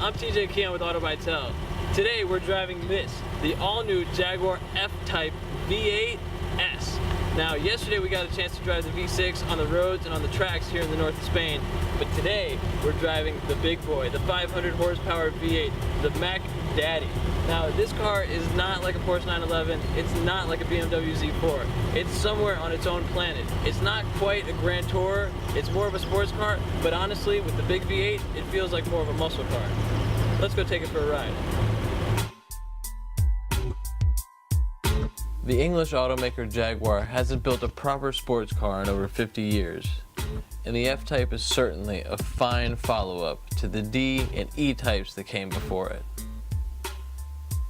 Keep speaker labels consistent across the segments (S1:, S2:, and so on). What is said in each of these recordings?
S1: I'm TJ Keon with Auto by Tel. Today we're driving this, the all-new Jaguar F-Type V8S. Now yesterday we got a chance to drive the V6 on the roads and on the tracks here in the north of Spain, but today we're driving the big boy, the 500 horsepower V8, the Mac Daddy. Now this car is not like a Porsche 911, it's not like a BMW Z4, it's somewhere on its own planet. It's not quite a Grand Tourer, it's more of a sports car, but honestly with the big V8 it feels like more of a muscle car. Let's go take it for a ride. The English automaker Jaguar hasn't built a proper sports car in over 50 years, and the F-Type is certainly a fine follow-up to the D and E-Types that came before it.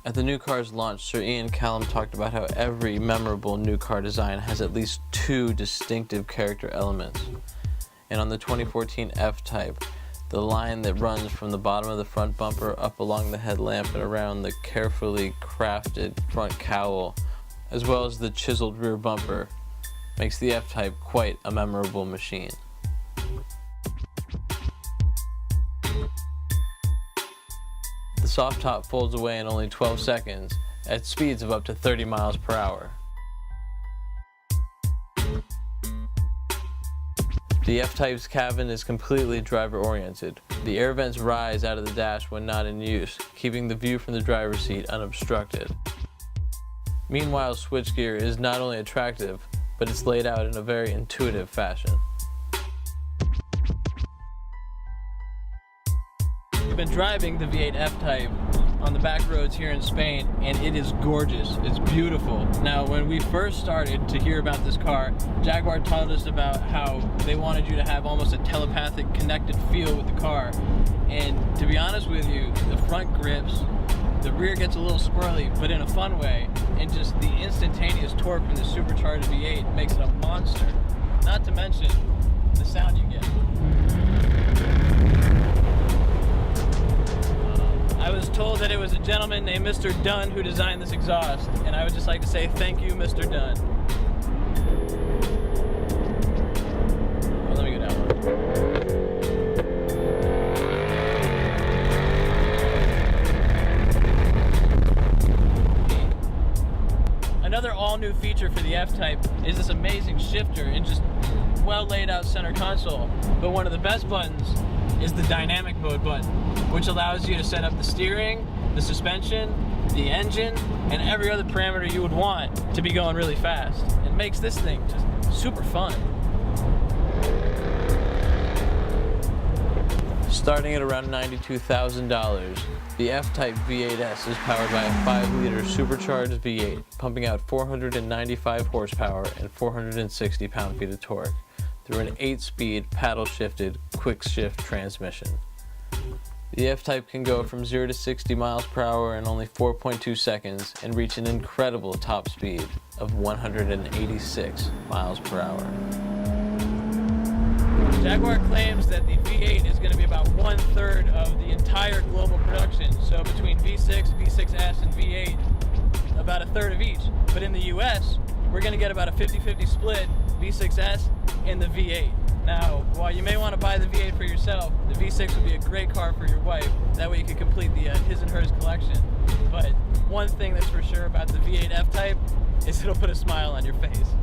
S1: At the new car's launch, Sir Ian Callum talked about how every memorable new car design has at least two distinctive character elements. And on the 2014 F-Type, the line that runs from the bottom of the front bumper up along the headlamp and around the carefully crafted front cowl, as well as the chiseled rear bumper, makes the F-Type quite a memorable machine. The soft top folds away in only 12 seconds at speeds of up to 30 miles per hour. The F-Type's cabin is completely driver-oriented. The air vents rise out of the dash when not in use, keeping the view from the driver's seat unobstructed. Meanwhile, switchgear is not only attractive, but it's laid out in a very intuitive fashion. We've been driving the V8 F-Type on the back roads here in Spain, and it is gorgeous. It's beautiful. Now, when we first started to hear about this car, Jaguar told us about how they wanted you to have almost a telepathic connected feel with the car. And to be honest with you, the front grips, the rear gets a little squirrely, but in a fun way, and just the instantaneous torque from the supercharged V8 makes it a monster. Not to mention the sound you get. I was told that it was a gentleman named Mr. Dunn who designed this exhaust, and I would just like to say thank you, Mr. Dunn. Well, let me go down one. Another all-new feature for the F-Type is this amazing shifter and just well laid out center console. But one of the best buttons is the dynamic mode button, which allows you to set up the steering, the suspension, the engine, and every other parameter you would want to be going really fast. It makes this thing just super fun. Starting at around $92,000, the F-Type V8S is powered by a 5-liter supercharged V8, pumping out 495 horsepower and 460 pound-feet of torque through an 8-speed paddle-shifted quick-shift transmission. The F-Type can go from 0 to 60 miles per hour in only 4.2 seconds and reach an incredible top speed of 186 miles per hour. Jaguar claims that the V8 is going to be about 1/3 of the entire global production, so between V6, V6S, and V8, about 1/3 of each. But in the US, we're going to get about a 50-50 split, V6S and the V8. Now, while you may want to buy the V8 for yourself, the V6 would be a great car for your wife. That way you could complete the his and hers collection. But one thing that's for sure about the V8 F-Type is it'll put a smile on your face.